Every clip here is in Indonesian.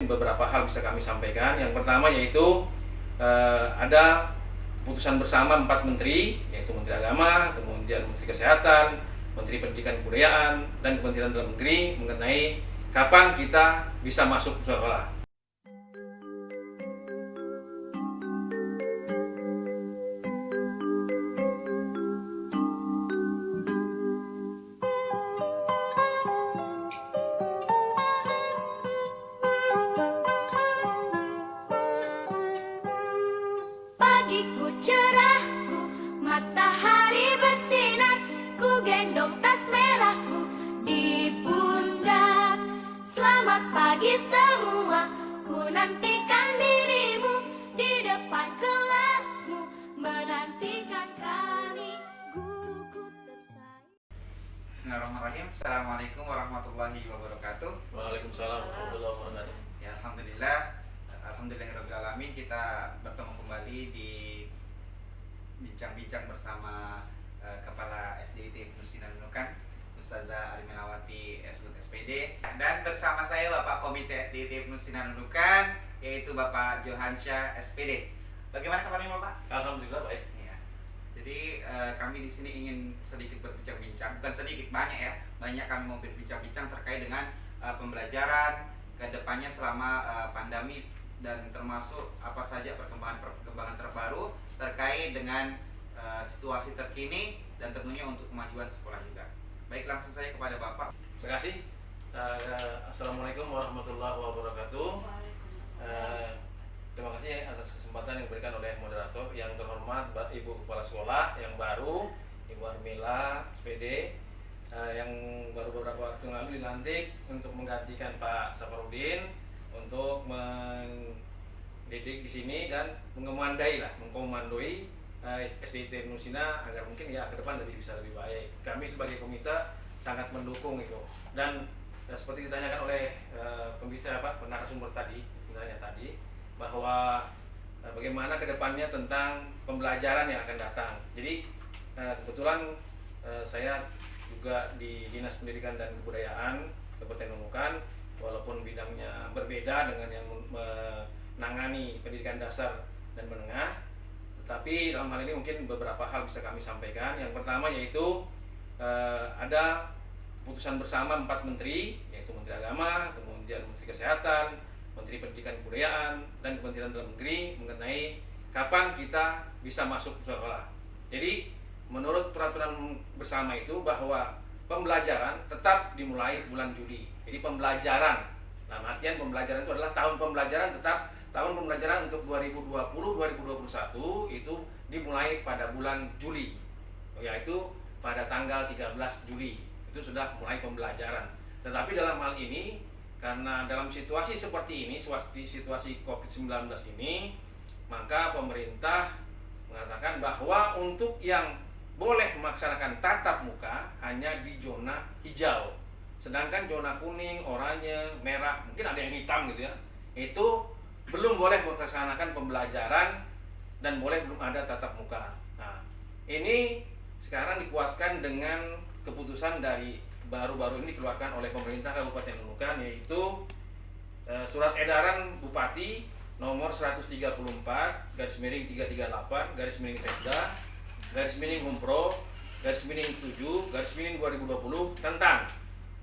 mungkin beberapa hal bisa kami sampaikan. Yang pertama yaitu ada keputusan bersama 4 menteri, yaitu Menteri Agama, kemudian Menteri Kesehatan, Menteri Pendidikan dan Kebudayaan, dan Kementerian Dalam Negeri mengenai kapan kita bisa masuk sekolah. Pagiku cerahku, matahari bersinar, ku gendong tas merahku di pundak. Selamat pagi semua, ku nantikan dirimu di depan kelasmu, menantikan kami, guruku tersayang. Bismillahirrahmanirrahim. Assalamualaikum warahmatullahi wabarakatuh. Waalaikumsalam warahmatullahi wabarakatuh. Ya, Alhamdulillahirrahmanirrahim, kita bertemu kembali di bincang-bincang bersama Kepala SDIT Nusinan Nunukan, Ustazah Arimelawati SPD, dan bersama saya Bapak Komite SDIT Nusinan Nunukan, yaitu Bapak Johansyah SPD. Bagaimana kabarnya Bapak? Alhamdulillah baik. Ya. Jadi kami di sini ingin sedikit berbincang-bincang, bukan sedikit, banyak ya. Banyak kami mau berbincang-bincang terkait dengan pembelajaran ke depannya selama pandemi, dan termasuk apa saja perkembangan terbaru terkait dengan situasi terkini dan tentunya untuk kemajuan sekolah juga. Baik, langsung saja kepada Bapak. Terima kasih. Assalamualaikum warahmatullahi wabarakatuh. Terima kasih atas kesempatan yang diberikan oleh moderator yang terhormat Ibu Kepala Sekolah yang baru, Ibu Armila SPD, yang baru beberapa waktu lalu dilantik untuk menggantikan Pak Safarudin untuk mendidik di sini dan mengkomandoi SDIT Nusina agar mungkin ya ke depan bisa lebih baik. Kami sebagai komite sangat mendukung itu. Dan seperti ditanyakan oleh narasumber tadi bahwa bagaimana ke depannya tentang pembelajaran yang akan datang. Jadi kebetulan saya juga di Dinas Pendidikan dan Kebudayaan Kabupaten Nunukan, walaupun bidangnya berbeda dengan yang menangani pendidikan dasar dan menengah, tetapi dalam hal ini mungkin beberapa hal bisa kami sampaikan. Yang pertama yaitu ada keputusan bersama 4 menteri, yaitu Menteri Agama, kemudian Menteri Kesehatan, Menteri Pendidikan dan Kebudayaan, dan Kementerian Dalam Negeri mengenai kapan kita bisa masuk sekolah. Jadi menurut peraturan bersama itu bahwa pembelajaran tetap dimulai bulan Juli. Jadi pembelajaran, nah artian pembelajaran itu adalah tahun pembelajaran tetap, tahun pembelajaran untuk 2020-2021 itu dimulai pada bulan Juli, yaitu pada tanggal 13 Juli itu sudah mulai pembelajaran. Tetapi dalam hal ini, karena dalam situasi seperti ini, situasi COVID-19 ini, maka pemerintah mengatakan bahwa untuk yang boleh melaksanakan tatap muka hanya di zona hijau. Sedangkan zona kuning, oranye, merah, mungkin ada yang hitam gitu ya, itu belum boleh melaksanakan pembelajaran dan belum ada tatap muka. Nah, ini sekarang dikuatkan dengan keputusan dari baru-baru ini dikeluarkan oleh pemerintah Kabupaten Nunukan, yaitu surat edaran Bupati nomor 134/338/Umpro/7/2020 tentang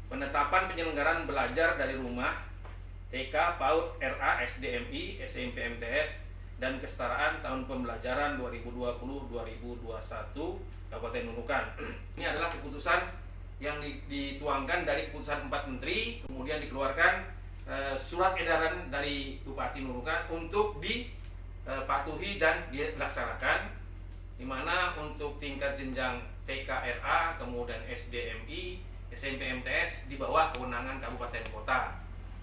penetapan penyelenggaraan belajar dari rumah TK, PAUD, RA, SDMI, SMP, MTS, dan kesetaraan tahun pembelajaran 2020-2021 Kabupaten Nunukan. Ini adalah keputusan yang dituangkan dari keputusan 4 menteri, kemudian dikeluarkan surat edaran dari Bupati Nunukan untuk dipatuhi dan dilaksanakan, di mana untuk tingkat jenjang TK, RA, kemudian SDMI, SMP, MTS di bawah kewenangan kabupaten kota.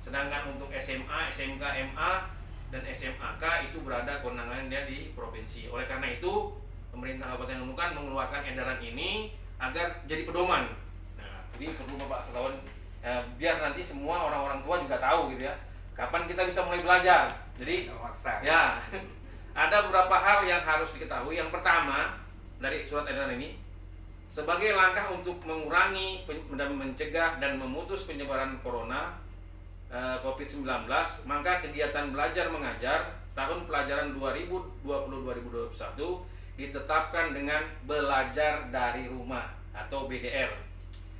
Sedangkan untuk SMA, SMK, MA, dan SMAK itu berada kewenangannya di provinsi. Oleh karena itu, pemerintah Kabupaten Nunukan mengeluarkan edaran ini agar jadi pedoman. Nah, jadi perlu Bapak ketahuan, biar nanti semua orang-orang tua juga tahu gitu ya, kapan kita bisa mulai belajar. Jadi ya, ada beberapa hal yang harus diketahui. Yang pertama dari surat edaran ini, sebagai langkah untuk mengurangi dan mencegah dan memutus penyebaran corona COVID-19, maka kegiatan belajar mengajar tahun pelajaran 2020-2021 ditetapkan dengan belajar dari rumah atau BDR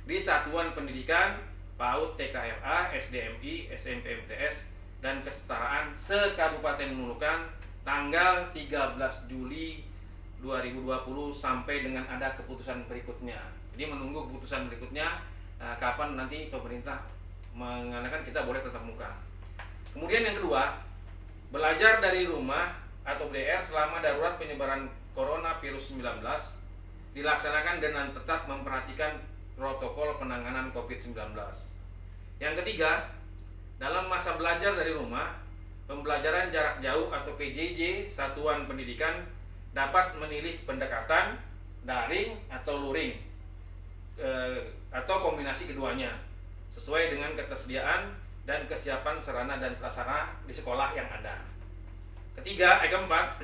di Satuan Pendidikan PAUD TKRA, SDMI, SMP MTS, dan Kesetaraan se-Kabupaten Nunukan tanggal 13 Juli 2020 sampai dengan ada keputusan berikutnya. Jadi menunggu keputusan berikutnya kapan nanti pemerintah mengatakan kita boleh tatap muka. Kemudian yang kedua, belajar dari rumah atau BDR selama darurat penyebaran Corona virus 19 dilaksanakan dengan tetap memperhatikan protokol penanganan COVID-19. Yang ketiga, dalam masa belajar dari rumah, pembelajaran jarak jauh atau PJJ Satuan Pendidikan dapat memilih pendekatan daring atau luring atau kombinasi keduanya sesuai dengan ketersediaan dan kesiapan sarana dan prasarana di sekolah yang ada. Keempat,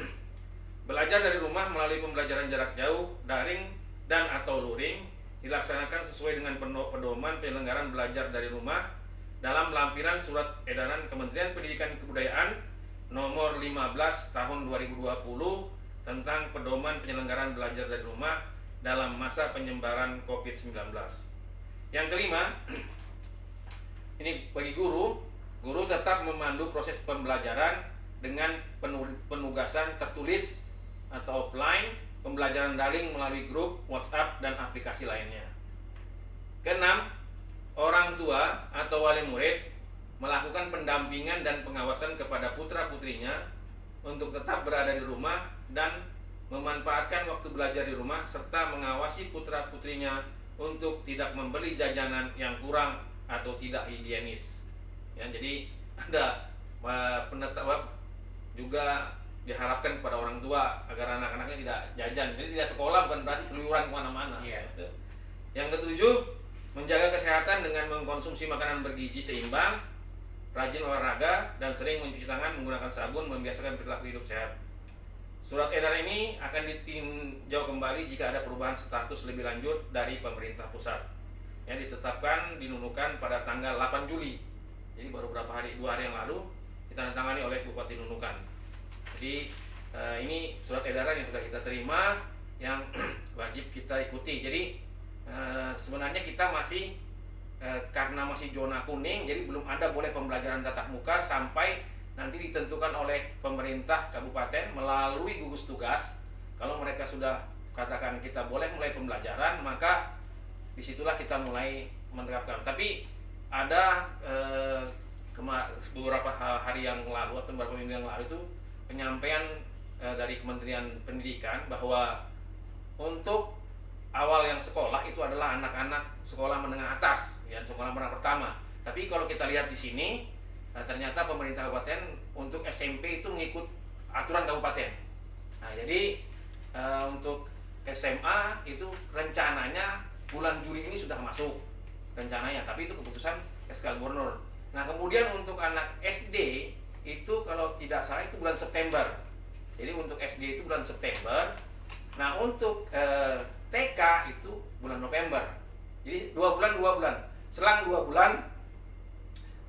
belajar dari rumah melalui pembelajaran jarak jauh, daring dan atau luring dilaksanakan sesuai dengan pedoman penyelenggaraan belajar dari rumah dalam lampiran surat edaran Kementerian Pendidikan dan Kebudayaan nomor 15 tahun 2020 tentang pedoman penyelenggaraan belajar dari rumah dalam masa penyebaran COVID-19. Yang kelima, ini bagi guru tetap memandu proses pembelajaran dengan penugasan tertulis atau offline, pembelajaran daring melalui grup, WhatsApp, dan aplikasi lainnya. Keenam, orang tua atau wali murid melakukan pendampingan dan pengawasan kepada putra-putrinya untuk tetap berada di rumah dan memanfaatkan waktu belajar di rumah serta mengawasi putra-putrinya untuk tidak membeli jajanan yang kurang atau tidak higienis. Ya, jadi ada penetap juga diharapkan kepada orang tua agar anak-anaknya tidak jajan. Jadi tidak sekolah bukan berarti keluyuran kemana-mana. Yeah. Yang ketujuh, menjaga kesehatan dengan mengkonsumsi makanan bergizi seimbang, rajin olahraga, dan sering mencuci tangan menggunakan sabun, membiasakan perilaku hidup sehat. Surat edaran ini akan ditinjau kembali jika ada perubahan status lebih lanjut dari pemerintah pusat yang ditetapkan di Nunukan pada tanggal 8 Juli. Jadi baru beberapa hari, 2 hari yang lalu ditandatangani oleh Bupati Nunukan. Jadi ini surat edaran yang sudah kita terima yang wajib kita ikuti. Jadi sebenarnya kita masih karena masih zona kuning, jadi belum ada boleh pembelajaran tatap muka sampai nanti ditentukan oleh pemerintah kabupaten melalui gugus tugas. Kalau mereka sudah katakan kita boleh mulai pembelajaran, maka disitulah kita mulai menerapkan. Tapi ada beberapa hari yang lalu atau beberapa minggu yang lalu itu penyampaian dari Kementerian Pendidikan bahwa untuk awal yang sekolah itu adalah anak-anak sekolah menengah atas, ya, sekolah menengah pertama. Tapi kalau kita lihat di sini, ternyata pemerintah kabupaten untuk SMP itu mengikut aturan kabupaten. Nah, jadi untuk SMA itu rencananya bulan Juli ini sudah masuk rencananya, tapi itu keputusan SK Gubernur. Nah, kemudian untuk anak SD itu kalau tidak salah itu bulan September. Jadi untuk SD itu bulan September. Nah, untuk TK itu bulan November. Jadi 2 bulan. Selang 2 bulan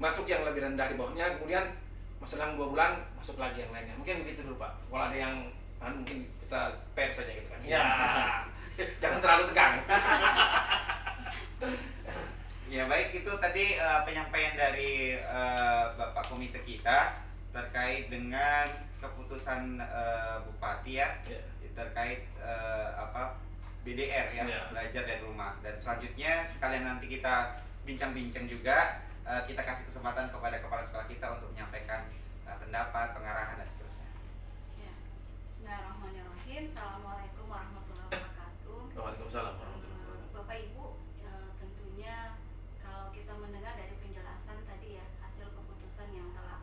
masuk yang lebih rendah di bawahnya, kemudian selang 2 bulan masuk lagi yang lainnya. Mungkin begitu dulu, Pak. Kalau ada yang mungkin kita pair saja gitu kan. Ya. Jangan terlalu tegang. Ya, baik, itu tadi penyampaian dari Bapak Komite kita terkait dengan keputusan Bupati ya. Terkait BDR ya, belajar dari rumah. Dan selanjutnya sekalian nanti kita bincang-bincang juga, kita kasih kesempatan kepada kepala sekolah kita untuk menyampaikan pendapat, pengarahan dan seterusnya. Ya. Bismillahirrahmanirrahim. Assalamualaikum warahmatullahi wabarakatuh. Waalaikumsalam warahmatullahi wabarakatuh. Bapak Ibu, tentunya kalau kita mendengar dari penjelasan tadi ya, hasil keputusan yang telah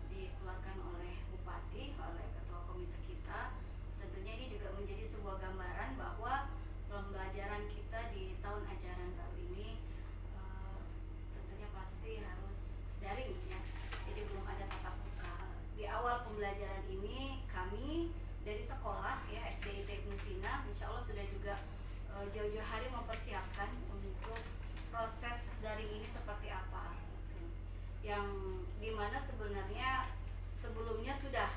dikeluarkan oleh Bupati, oleh Ketua Komite kita, tentunya ini juga menjadi sebuah gambaran bahwa pembelajaran kita di tahun ajaran baru ini tentunya pasti harus daring ya. Jadi belum ada tatap muka. Di awal pembelajaran ini kami dari sekolah ya SDIT Nusina insya Allah sudah juga jauh-jauh hari mempersiapkan untuk proses daring ini seperti apa gitu. yang dimana sebenarnya sebelumnya sudah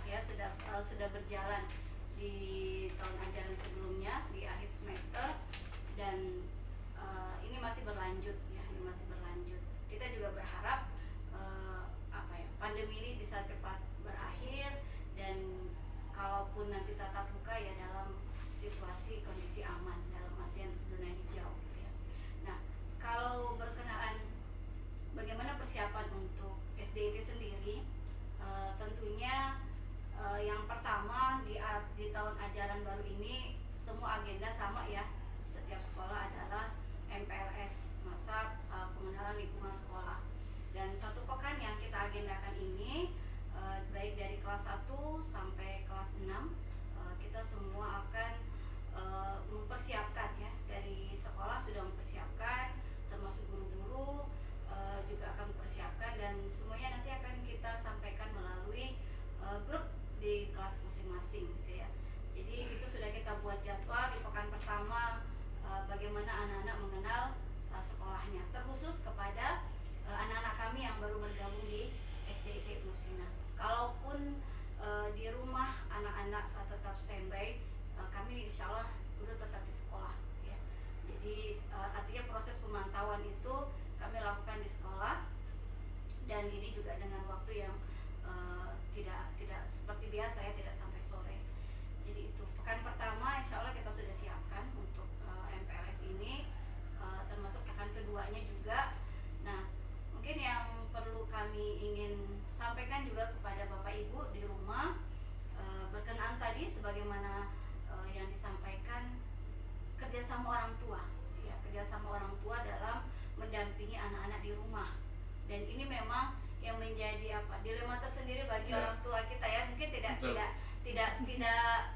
berjalan di tahun ajaran sebelumnya di akhir semester, dan ini masih berlanjut ya, ini masih berlanjut. Kita juga berharap pandemi ini bisa cepat berakhir, dan kalaupun nanti tatap muka ya dalam situasi kondisi aman, dalam artian zona hijau gitu ya. Nah, kalau berkenaan bagaimana persiapan untuk SDIT sendiri, tentunya yang pertama di tahun ajaran baru ini semua agenda sama ya. Setiap sekolah adalah MPLS, masa pengenalan lingkungan sekolah. Dan 1 pekan yang kita agendakan ini, baik dari kelas 1 sampai kelas 6, kita semua akan mempersiapkan ya, dari sekolah sudah mempersiapkan, termasuk guru-guru juga akan mempersiapkan, dan semuanya nanti akan kita sampaikan melalui grup di kelas masing-masing gitu ya. Jadi itu sudah kita buat jadwal di pekan pertama, bagaimana anak-anak mengenal sekolahnya, terkhusus kepada anak-anak kami yang baru bergabung di SDIT Nusina. Kalaupun di rumah anak-anak tetap standby, kami insya Allah guru tetap di sekolah ya. Jadi artinya proses pemantauan itu kami lakukan di sekolah, dan ini juga dengan waktu yang tidak seperti biasa ya, tidak sampai sore. Jadi itu pekan pertama insya Allah kita sudah siapkan untuk MPLS ini, termasuk pekan keduanya juga. Nah, mungkin yang perlu kami ingin sampaikan juga kepada Bapak Ibu di rumah, berkenaan tadi sebagaimana yang disampaikan, kerjasama orang tua ya, kerjasama orang tua dalam mendampingi anak-anak di rumah. Dan ini memang yang menjadi dilema tersendiri bagi orang tua kita ya. Mungkin tidak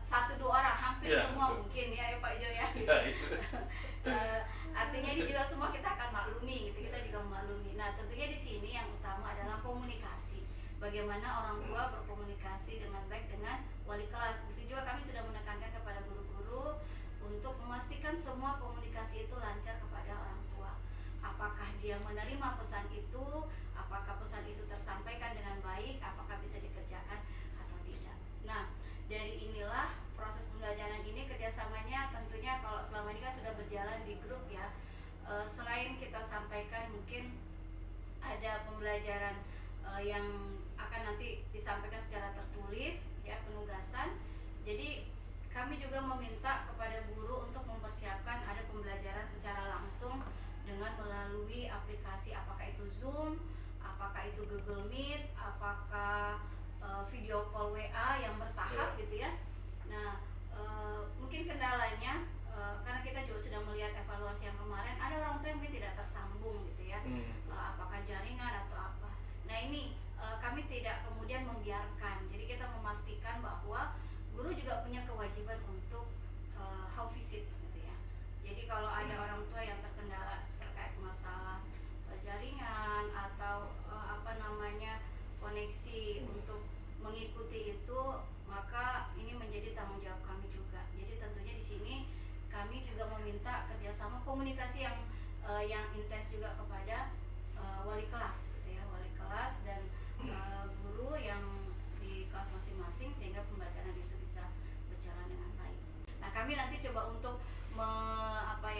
1-2 orang, hampir semua mungkin ya Pak Jo ya. Artinya ini juga semua kita akan maklumi gitu, kita juga memaklumi. Nah, tentunya di sini yang utama adalah komunikasi. Bagaimana orang tua berkomunikasi dengan baik dengan wali kelas. Begitu juga kami sudah menekankan kepada guru-guru untuk memastikan semua komunikasi itu lancar kepada orang tua. Apakah dia menerima pesan itu, apakah pesan itu tersampaikan dengan baik, apakah bisa dikerjakan atau tidak. Nah, dari inilah proses pembelajaran ini, kerjasamanya tentunya kalau selama ini kan sudah berjalan di grup ya. Selain kita sampaikan mungkin ada pembelajaran yang akan nanti disampaikan secara tertulis ya, penugasan. Jadi kami juga meminta kepada guru untuk mempersiapkan ada pembelajaran secara langsung dengan melalui aplikasi, apakah itu Zoom, apakah itu Google Meet, apakah video call WA yang bertahap gitu ya. Nah, mungkin kendalanya karena kita juga sudah melihat evaluasi yang kemarin, ada orang tua yang mungkin tidak tersambung gitu ya, apakah jaringan atau apa. Nah, ini kami tidak kemudian membiarkan. Jadi kita memastikan bahwa guru juga punya kewajiban untuk home visit gitu ya. Jadi kalau ada orang tua yang terkendala terkait masalah jaringan atau koneksi untuk mengikuti itu, maka ini menjadi tanggung jawab kami juga. Jadi tentunya di sini kami juga meminta kerjasama komunikasi yang intens juga kepada wali kelas gitu ya, wali kelas dan guru yang di kelas masing-masing, sehingga pembelajaran itu bisa berjalan dengan baik. Nah, kami nanti coba untuk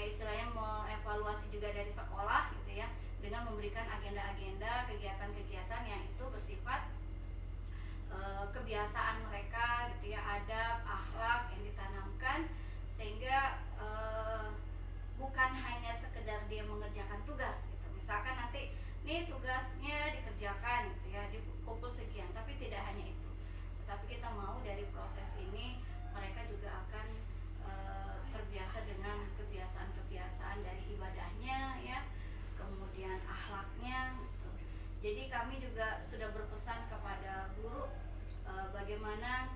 istilahnya mengevaluasi juga dari sekolah gitu ya, dengan memberikan agenda-agenda kegiatan-kegiatan yang itu bersifat kebiasaan mereka gitu ya, adab, akhlak yang ditanamkan, sehingga bukan hanya sekedar dia mengerjakan tugas gitu. Misalkan nanti nih tugasnya dikerjakan gitu ya, dikumpul sekian, tapi tidak hanya itu. Tetapi kita mau dari proses ini mereka juga akan terbiasa dengan kebiasaan-kebiasaan dari ibadahnya ya, kemudian akhlaknya gitu. Jadi kami juga sudah berpesan kepada guru bagaimana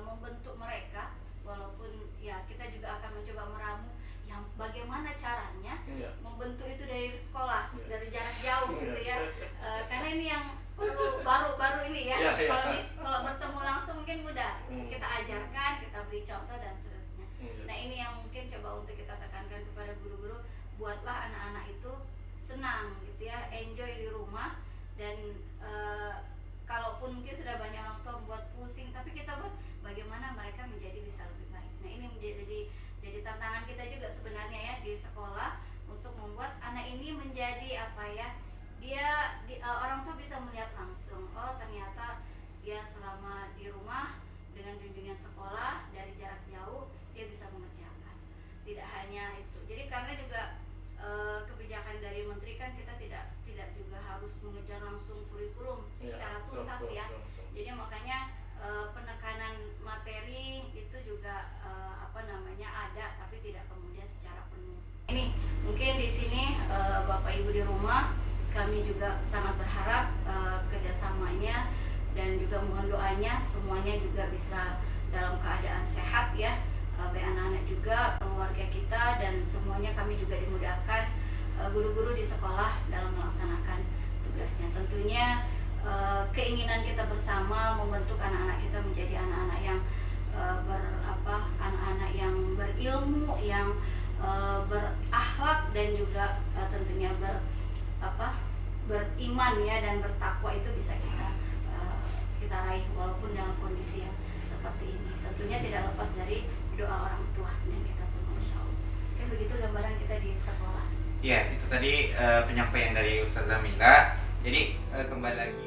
membentuk mereka, walaupun ya kita juga akan mencoba meramu yang bagaimana caranya membentuk itu dari sekolah, dari jarak jauh gitu ya. Karena ini yang perlu baru ini ya. Kalau bertemu langsung mungkin mudah, kita ajarkan, kita beri contoh dan seterusnya. Nah, ini yang mungkin coba untuk kita tekankan kepada guru-guru, buatlah anak-anak itu senang gitu ya, enjoy di rumah, juga sebenarnya ya di sekolah untuk membuat anak ini menjadi apa ya, orang tua bisa melihat langsung, oh ternyata dia selama di rumah dengan bimbingan sekolah dari jarak jauh dia bisa mengerjakan. Tidak hanya itu, jadi karena juga kebijakan dari menteri kan kita tidak juga harus mengejar langsung kurikulum secara tuntas ya. Jadi makanya penekanan materi itu juga ada, tapi tidak kemudian secara penuh. Ini mungkin di sini Bapak Ibu di rumah, kami juga sangat berharap kerjasamanya dan juga mohon doanya semuanya juga bisa dalam keadaan sehat ya, baik anak-anak juga, keluarga kita, dan semuanya kami juga dimudahkan guru-guru di sekolah dalam melaksanakan tugasnya. Tentunya keinginan kita bersama membentuk anak-anak kita menjadi anak-anak yang anak-anak yang berilmu, yang berakhlak, dan juga tentunya beriman ya, dan bertakwa itu bisa kita raih walaupun dalam kondisi yang seperti ini. Tentunya tidak lepas dari doa orang tua dan kita semua, insya Allah. Oke, begitu gambaran kita di sekolah. Ya, itu tadi penyampaian dari Ustazah Mila. Jadi kembali lagi